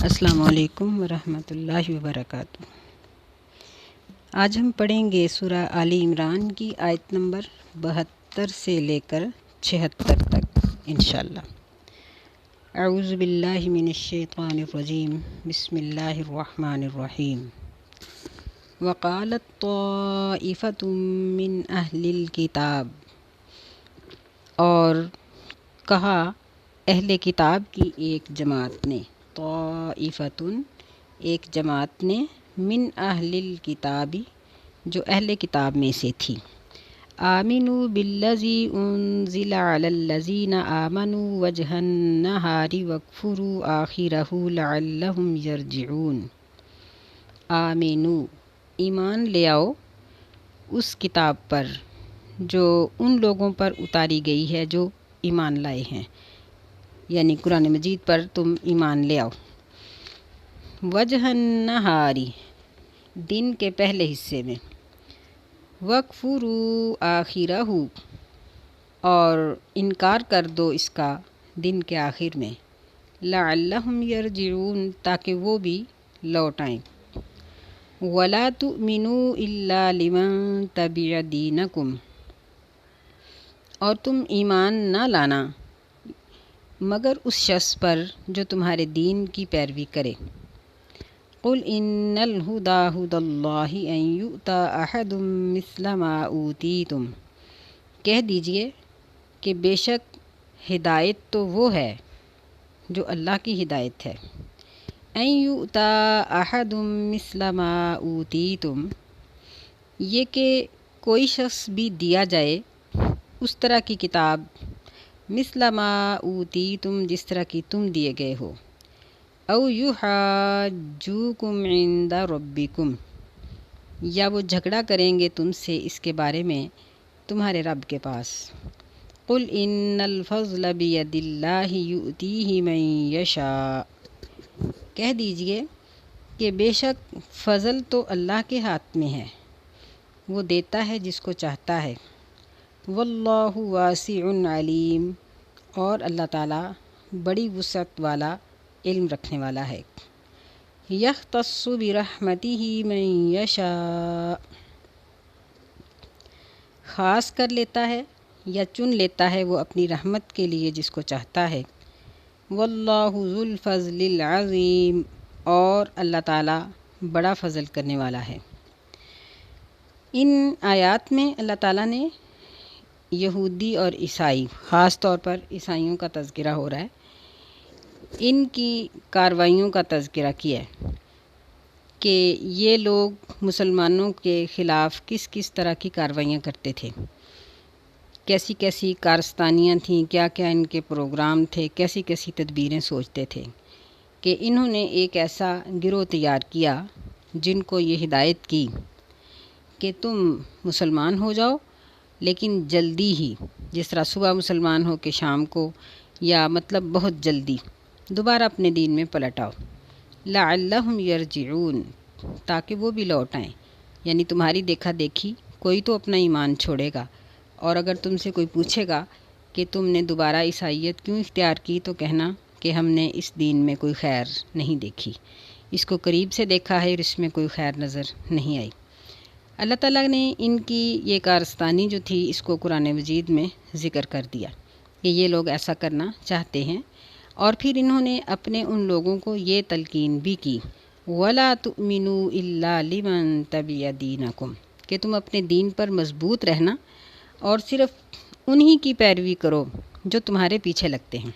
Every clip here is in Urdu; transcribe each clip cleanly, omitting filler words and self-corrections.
السلام علیکم ورحمۃ اللہ وبرکاتہ۔ آج ہم پڑھیں گے سورہ آل عمران کی آیت نمبر 72 سے لے کر 76 تک انشاءاللہ۔ اعوذ باللہ من الشیطان الرجیم، بسم اللہ الرحمن الرحیم۔ وقالت طائفۃ من اہل الکتاب، اور کہا اہل کتاب کی ایک جماعت نے، طائفتن ایک جماعت نے، من اہل الکتاب جو اہل کتاب میں سے تھی، آمنوا بالذی انزل علی الذین آمنوا وجہ النہار واکفروا آخرہ لعلہم یرجعون۔ آمنوا ایمان لے آؤ اس کتاب پر جو ان لوگوں پر اتاری گئی ہے جو ایمان لائے ہیں، یعنی قرآن مجید پر تم ایمان لے آؤ۔ وجہ النہاری دن کے پہلے حصے میں، وَاکْفُرُوا آخِرَہُ اور انکار کر دو اس کا دن کے آخر میں، لعلہم یرجعون تاکہ وہ بھی لوٹ آئیں۔ وَلَا تُؤْمِنُوا إِلَّا لِمَن تَبِعَ دِینَکُمْ اور تم ایمان نہ لانا مگر اس شخص پر جو تمہارے دین کی پیروی کرے۔ قُلْ إِنَّ الْهُدَىٰ هُدَى اللَّهِ أَن يُؤْتَىٰ أَحَدٌ مِثْلَ مَا أُوتِیتُمْ کہہ دیجئے کہ بے شک ہدایت تو وہ ہے جو اللہ کی ہدایت ہے۔ أَن يُؤْتَىٰ أَحَدٌ مِثْلَ مَا أُوتِیتُمْ یہ کہ کوئی شخص بھی دیا جائے اس طرح کی کتاب، مثل ما اوتیتم جس طرح کی تم دیے گئے ہو، او یحاجوکم عند ربکم یا وہ جھگڑا کریں گے تم سے اس کے بارے میں تمہارے رب کے پاس۔ قل ان الفضل بید اللہ یؤتیہ من یشاء کہہ دیجئے کہ بے شک فضل تو اللہ کے ہاتھ میں ہے، وہ دیتا ہے جس کو چاہتا ہے۔ واللہ واسع علیم اور اللہ تعالیٰ بڑی وسعت والا علم رکھنے والا ہے۔ یختص برحمتہ من یشاء خاص کر لیتا ہے یا چن لیتا ہے وہ اپنی رحمت کے لیے جس کو چاہتا ہے۔ واللہ ذو الفضل العظیم اور اللہ تعالیٰ بڑا فضل کرنے والا ہے۔ ان آیات میں اللہ تعالیٰ نے یہودی اور عیسائی، خاص طور پر عیسائیوں کا تذکرہ ہو رہا ہے، ان کی کارروائیوں کا تذکرہ کیا ہے کہ یہ لوگ مسلمانوں کے خلاف کس کس طرح کی کارروائیاں کرتے تھے، کیسی کیسی کارستانیاں تھیں، کیا کیا ان کے پروگرام تھے، کیسی کیسی تدبیریں سوچتے تھے، کہ انہوں نے ایک ایسا گروہ تیار کیا جن کو یہ ہدایت کی کہ تم مسلمان ہو جاؤ لیکن جلدی ہی، جس طرح صبح مسلمان ہو کہ شام کو، یا مطلب بہت جلدی دوبارہ اپنے دین میں پلٹ آؤ۔ لعلہم یرجعون تاکہ وہ بھی لوٹ آئیں، یعنی تمہاری دیکھا دیکھی کوئی تو اپنا ایمان چھوڑے گا، اور اگر تم سے کوئی پوچھے گا کہ تم نے دوبارہ عیسائیت کیوں اختیار کی تو کہنا کہ ہم نے اس دین میں کوئی خیر نہیں دیکھی، اس کو قریب سے دیکھا ہے اور اس میں کوئی خیر نظر نہیں آئی۔ اللہ تعالیٰ نے ان کی یہ کارستانی جو تھی اس کو قرآن مجید میں ذکر کر دیا کہ یہ لوگ ایسا کرنا چاہتے ہیں، اور پھر انہوں نے اپنے ان لوگوں کو یہ تلقین بھی کی، وَلَا تُؤْمِنُوا إِلَّا لِمَن تَبِعَ دِینَکُمْ کہ تم اپنے دین پر مضبوط رہنا اور صرف انہی کی پیروی کرو جو تمہارے پیچھے لگتے ہیں۔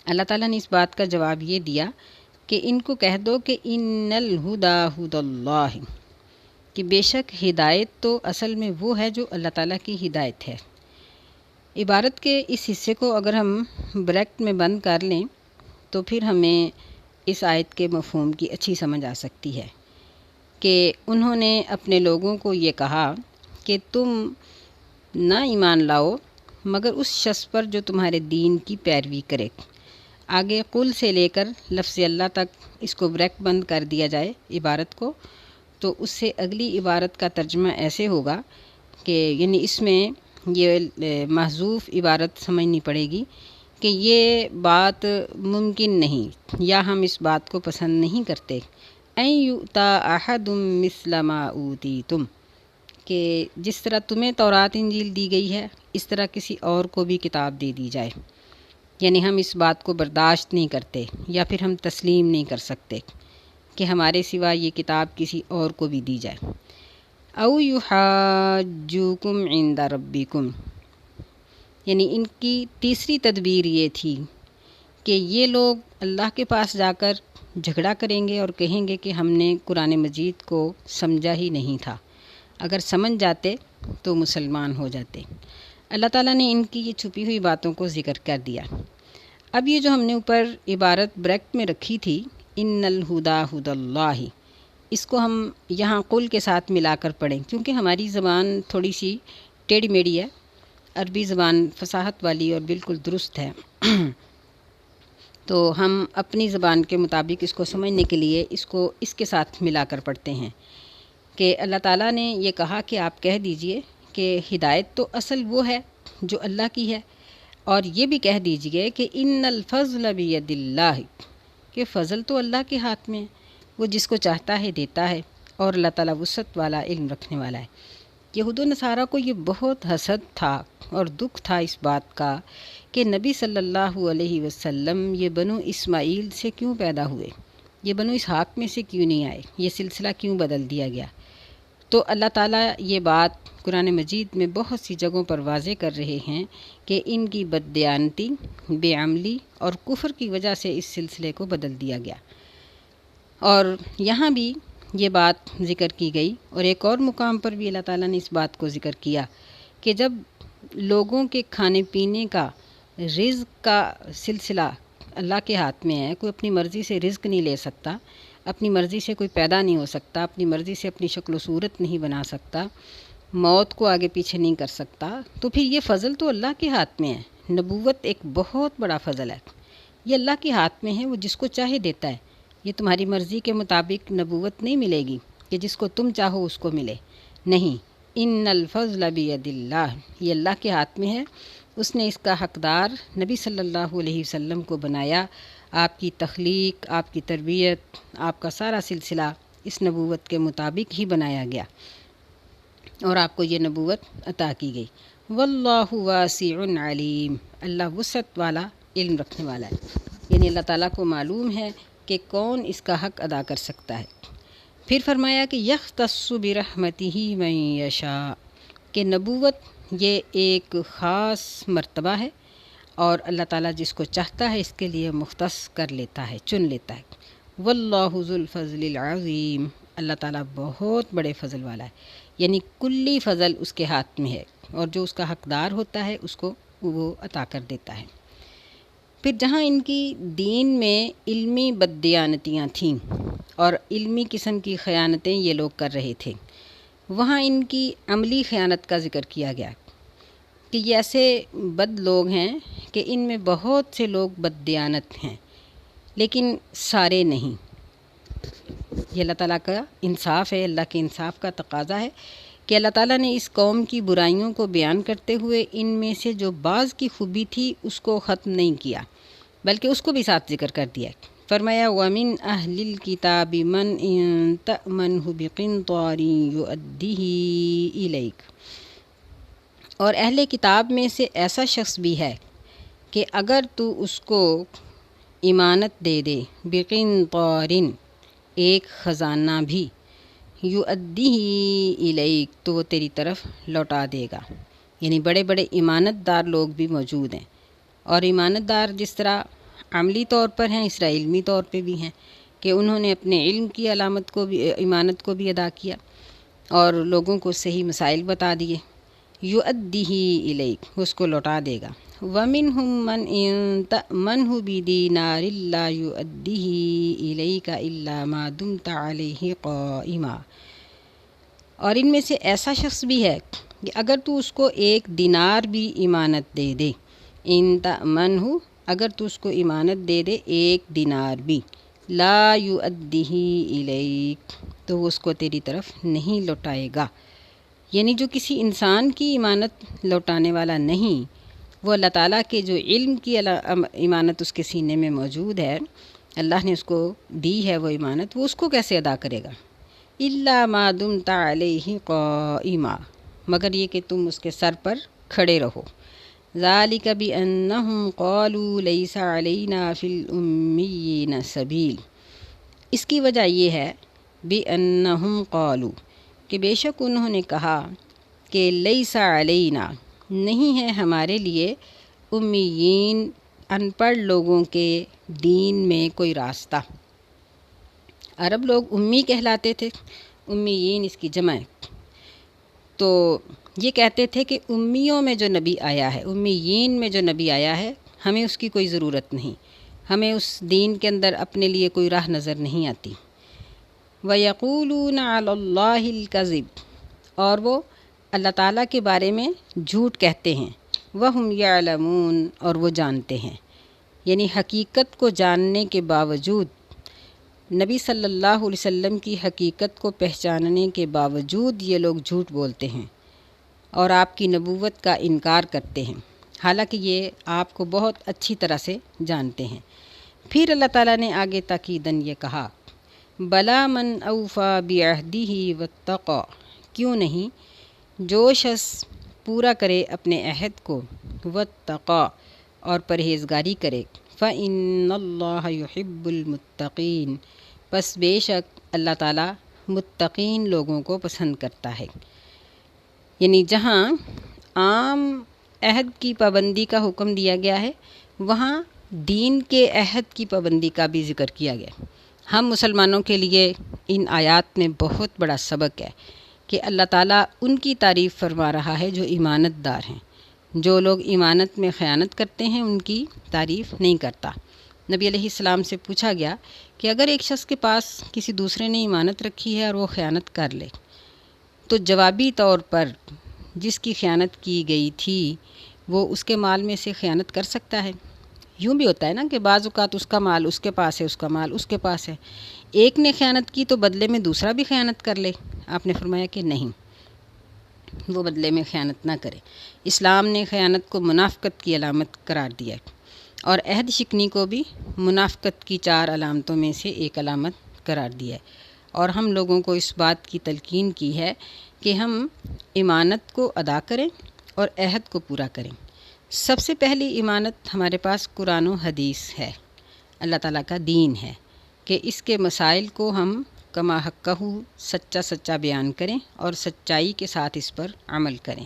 اللہ تعالیٰ نے اس بات کا جواب یہ دیا کہ ان کو کہہ دو کہ ان الہدیٰ ھدی اللہ کہ بے شک ہدایت تو اصل میں وہ ہے جو اللہ تعالیٰ کی ہدایت ہے۔ عبارت کے اس حصے کو اگر ہم بریکٹ میں بند کر لیں تو پھر ہمیں اس آیت کے مفہوم کی اچھی سمجھ آ سکتی ہے کہ انہوں نے اپنے لوگوں کو یہ کہا کہ تم نہ ایمان لاؤ مگر اس شخص پر جو تمہارے دین کی پیروی کرے۔ آگے قل سے لے کر لفظ اللہ تک اس کو بریکٹ بند کر دیا جائے عبارت کو، تو اس سے اگلی عبارت کا ترجمہ ایسے ہوگا کہ یعنی اس میں یہ محذوف عبارت سمجھنی پڑے گی کہ یہ بات ممکن نہیں یا ہم اس بات کو پسند نہیں کرتے ان یؤتا احد مثل ما اوتیتم، کہ جس طرح تمہیں تورات انجیل دی گئی ہے اس طرح کسی اور کو بھی کتاب دے دی جائے، یعنی ہم اس بات کو برداشت نہیں کرتے یا پھر ہم تسلیم نہیں کر سکتے کہ ہمارے سوا یہ کتاب کسی اور کو بھی دی جائے۔ او یحاجوکم عند ربکم، یعنی ان کی تیسری تدبیر یہ تھی کہ یہ لوگ اللہ کے پاس جا کر جھگڑا کریں گے اور کہیں گے کہ ہم نے قرآن مجید کو سمجھا ہی نہیں تھا، اگر سمجھ جاتے تو مسلمان ہو جاتے۔ اللہ تعالیٰ نے ان کی یہ چھپی ہوئی باتوں کو ذکر کر دیا۔ اب یہ جو ہم نے اوپر عبارت بریکٹ میں رکھی تھی، ان الہدا ہدی اللہ، اس کو ہم یہاں قل کے ساتھ ملا کر پڑھیں، کیونکہ ہماری زبان تھوڑی سی ٹیڑھی میڑھی ہے، عربی زبان فصاحت والی اور بالکل درست ہے، تو ہم اپنی زبان کے مطابق اس کو سمجھنے کے لیے اس کو اس کے ساتھ ملا کر پڑھتے ہیں کہ اللہ تعالیٰ نے یہ کہا کہ آپ کہہ دیجئے کہ ہدایت تو اصل وہ ہے جو اللہ کی ہے، اور یہ بھی کہہ دیجئے کہ ان الفضل بید اللہ، کہ فضل تو اللہ کے ہاتھ میں ہے، وہ جس کو چاہتا ہے دیتا ہے، اور اللہ تعالیٰ وسعت والا علم رکھنے والا ہے۔ یہود و نصارہ کو یہ بہت حسد تھا اور دکھ تھا اس بات کا کہ نبی صلی اللہ علیہ وسلم یہ بنو اسماعیل سے کیوں پیدا ہوئے، یہ بنو اسحاق میں سے کیوں نہیں آئے، یہ سلسلہ کیوں بدل دیا گیا۔ تو اللہ تعالیٰ یہ بات قرآن مجید میں بہت سی جگہوں پر واضح کر رہے ہیں کہ ان کی بددیانتی، بے عملی اور کفر کی وجہ سے اس سلسلے کو بدل دیا گیا۔ اور یہاں بھی یہ بات ذکر کی گئی، اور ایک اور مقام پر بھی اللہ تعالیٰ نے اس بات کو ذکر کیا کہ جب لوگوں کے کھانے پینے کا، رزق کا سلسلہ اللہ کے ہاتھ میں ہے، کوئی اپنی مرضی سے رزق نہیں لے سکتا، اپنی مرضی سے کوئی پیدا نہیں ہو سکتا، اپنی مرضی سے اپنی شکل و صورت نہیں بنا سکتا، موت کو آگے پیچھے نہیں کر سکتا، تو پھر یہ فضل تو اللہ کے ہاتھ میں ہے۔ نبوت ایک بہت بڑا فضل ہے، یہ اللہ کے ہاتھ میں ہے، وہ جس کو چاہے دیتا ہے۔ یہ تمہاری مرضی کے مطابق نبوت نہیں ملے گی کہ جس کو تم چاہو اس کو ملے، نہیں، ان الفضل بید اللہ، یہ اللہ کے ہاتھ میں ہے، اس نے اس کا حقدار نبی صلی اللہ علیہ وسلم کو بنایا۔ آپ کی تخلیق، آپ کی تربیت، آپ کا سارا سلسلہ اس نبوت کے مطابق ہی بنایا گیا، اور آپ کو یہ نبوت عطا کی گئی۔ واللہ واسع علیم، اللہ وسعت والا علم رکھنے والا ہے، یعنی اللہ تعالیٰ کو معلوم ہے کہ کون اس کا حق ادا کر سکتا ہے۔ پھر فرمایا کہ یختص برحمتہ من یشاء، کہ نبوت یہ ایک خاص مرتبہ ہے اور اللہ تعالیٰ جس کو چاہتا ہے اس کے لیے مختص کر لیتا ہے، چن لیتا ہے۔ واللہ ذو الفضل العظیم، اللہ تعالیٰ بہت بڑے فضل والا ہے، یعنی کلی فضل اس کے ہاتھ میں ہے، اور جو اس کا حقدار ہوتا ہے اس کو وہ عطا کر دیتا ہے۔ پھر جہاں ان کی دین میں علمی بددیانتیاں تھیں اور علمی قسم کی خیانتیں یہ لوگ کر رہے تھے، وہاں ان کی عملی خیانت کا ذکر کیا گیا کہ یہ ایسے بد لوگ ہیں کہ ان میں بہت سے لوگ بددیانت ہیں، لیکن سارے نہیں۔ یہ اللہ تعالیٰ کا انصاف ہے، اللہ کے انصاف کا تقاضا ہے کہ اللہ تعالیٰ نے اس قوم کی برائیوں کو بیان کرتے ہوئے ان میں سے جو بعض کی خوبی تھی اس کو ختم نہیں کیا، بلکہ اس کو بھی ساتھ ذکر کر دیا۔ فرمایا وَمِنْ أَهْلِ الْكِتَابِ مَنْ إِن تَأْمَنْهُ بِقِنْطَارٍ يُؤَدِّهِ إِلَيْكَ، اور اہل کتاب میں سے ایسا شخص بھی ہے کہ اگر تو اس کو امانت دے دے، بِقِنْطَارٍ، ایک خزانہ بھی، يُؤَدِّهِ إِلَيْكَ، تو وہ تیری طرف لوٹا دے گا۔ یعنی بڑے بڑے امانت دار لوگ بھی موجود ہیں، اور امانت دار جس طرح عملی طور پر ہیں، اس طرح علمی طور پہ بھی ہیں کہ انہوں نے اپنے علم کی علامت کو بھی، امانت کو بھی ادا کیا اور لوگوں کو صحیح مسائل بتا دیے۔ یؤدیہ الیک، اس کو لوٹا دے گا۔ ومنہم من ان تأمنہ بدینار لا یؤدیہ الیک الا ما دمت علیہ قائما، اور ان میں سے ایسا شخص بھی ہے کہ اگر تو اس کو ایک دینار بھی امانت دے دے، ان تأمنہ، اگر تو اس کو امانت دے دے ایک دینار بھی، لا یؤدیہ الیک، تو وہ اس کو تیری طرف نہیں لوٹائے گا۔ یعنی جو کسی انسان کی امانت لوٹانے والا نہیں، وہ اللہ تعالیٰ کے جو علم کی ایمانت اس کے سینے میں موجود ہے، اللہ نے اس کو دی ہے وہ ایمانت، وہ اس کو کیسے ادا کرے گا؟ الا ما دمت علیہ قائما، مگر یہ کہ تم اس کے سر پر کھڑے رہو۔ ذالک بانہم قالوا لیس علینا فی الامیین سبیل، اس کی وجہ یہ ہے بانہم قالوا، کہ بے شک انہوں نے کہا کہ لیس علینا، نہیں ہے ہمارے لیے امیین ان پڑھ لوگوں کے دین میں کوئی راستہ۔ عرب لوگ امی کہلاتے تھے، امیین اس کی جمع ہے، تو یہ کہتے تھے کہ امیوں میں جو نبی آیا ہے، امیین میں جو نبی آیا ہے، ہمیں اس کی کوئی ضرورت نہیں، ہمیں اس دین کے اندر اپنے لیے کوئی راہ نظر نہیں آتی۔ وَيَقُولُونَ عَلَى اللَّهِ الْكَذِبَ، اور وہ اللہ تعالیٰ کے بارے میں جھوٹ کہتے ہیں، وَهُمْ يَعْلَمُونَ، اور وہ جانتے ہیں، یعنی حقیقت کو جاننے کے باوجود، نبی صلی اللہ علیہ وسلم کی حقیقت کو پہچاننے کے باوجود یہ لوگ جھوٹ بولتے ہیں اور آپ کی نبوت کا انکار کرتے ہیں، حالانکہ یہ آپ کو بہت اچھی طرح سے جانتے ہیں۔ پھر اللہ تعالیٰ نے آگے تاکیداً یہ کہا، بلا من اوفا بعہدہ واتقی، کیوں نہیں جو شخص پورا کرے اپنے عہد کو، واتقی، اور پرہیزگاری کرے، فإن اللہ یحب المتقین، پس بے شک اللہ تعالیٰ متقین لوگوں کو پسند کرتا ہے۔ یعنی جہاں عام عہد کی پابندی کا حکم دیا گیا ہے، وہاں دین کے عہد کی پابندی کا بھی ذکر کیا گیا۔ ہم مسلمانوں کے لیے ان آیات میں بہت بڑا سبق ہے کہ اللہ تعالیٰ ان کی تعریف فرما رہا ہے جو ایمانت دار ہیں۔ جو لوگ ایمانت میں خیانت کرتے ہیں ان کی تعریف نہیں کرتا۔ نبی علیہ السلام سے پوچھا گیا کہ اگر ایک شخص کے پاس کسی دوسرے نے ایمانت رکھی ہے اور وہ خیانت کر لے، تو جوابی طور پر جس کی خیانت کی گئی تھی وہ اس کے مال میں سے خیانت کر سکتا ہے؟ یوں بھی ہوتا ہے نا کہ بعض اوقات اس کا مال اس کے پاس ہے، اس کا مال اس کے پاس ہے، ایک نے خیانت کی تو بدلے میں دوسرا بھی خیانت کر لے۔ آپ نے فرمایا کہ نہیں، وہ بدلے میں خیانت نہ کرے۔ اسلام نے خیانت کو منافقت کی علامت قرار دیا ہے، اور عہد شکنی کو بھی منافقت کی 4 علامتوں میں سے ایک علامت قرار دیا ہے، اور ہم لوگوں کو اس بات کی تلقین کی ہے کہ ہم ایمانت کو ادا کریں اور عہد کو پورا کریں۔ سب سے پہلی ایمانت ہمارے پاس قرآن و حدیث ہے، اللہ تعالیٰ کا دین ہے، کہ اس کے مسائل کو ہم کما حقہ سچا بیان کریں اور سچائی کے ساتھ اس پر عمل کریں۔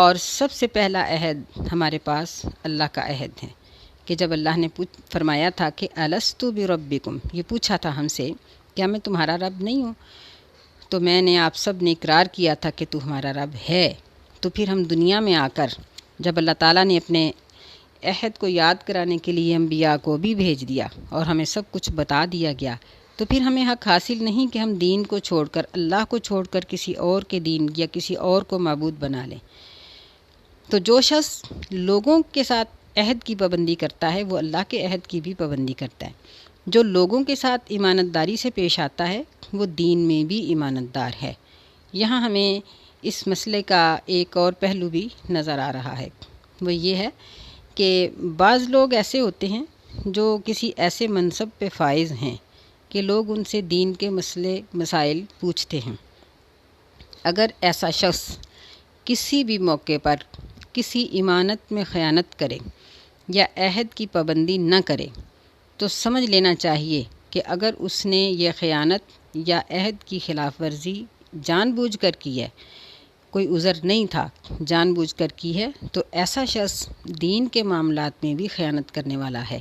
اور سب سے پہلا عہد ہمارے پاس اللہ کا عہد ہے، کہ جب اللہ نے فرمایا تھا کہ الست بربکم، یہ پوچھا تھا ہم سے کیا میں تمہارا رب نہیں ہوں، تو میں نے آپ سب نے اقرار کیا تھا کہ تو ہمارا رب ہے۔ تو پھر ہم دنیا میں آ کر جب اللہ تعالیٰ نے اپنے عہد کو یاد کرانے کے لیے انبیاء کو بھی بھیج دیا اور ہمیں سب کچھ بتا دیا گیا، تو پھر ہمیں حق حاصل نہیں کہ ہم دین کو چھوڑ کر، اللہ کو چھوڑ کر کسی اور کے دین یا کسی اور کو معبود بنا لیں۔ تو جو شخص لوگوں کے ساتھ عہد کی پابندی کرتا ہے وہ اللہ کے عہد کی بھی پابندی کرتا ہے۔ جو لوگوں کے ساتھ ایمانت داری سے پیش آتا ہے وہ دین میں بھی ایمانت دار ہے۔ یہاں ہمیں اس مسئلے کا ایک اور پہلو بھی نظر آ رہا ہے، وہ یہ ہے کہ بعض لوگ ایسے ہوتے ہیں جو کسی ایسے منصب پہ فائز ہیں کہ لوگ ان سے دین کے مسائل پوچھتے ہیں۔ اگر ایسا شخص کسی بھی موقع پر کسی ایمانت میں خیانت کرے یا عہد کی پابندی نہ کرے تو سمجھ لینا چاہیے کہ اگر اس نے یہ خیانت یا عہد کی خلاف ورزی جان بوجھ کر کی ہے، کوئی عذر نہیں تھا، جان بوجھ کر کی ہے، تو ایسا شخص دین کے معاملات میں بھی خیانت کرنے والا ہے۔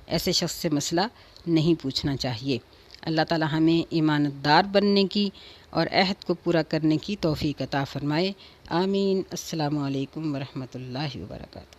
ایسے شخص سے مسئلہ نہیں پوچھنا چاہیے۔ اللہ تعالی ہمیں ایمانت دار بننے کی اور عہد کو پورا کرنے کی توفیق عطا فرمائے۔ آمین۔ السلام علیکم ورحمۃ اللہ وبرکاتہ۔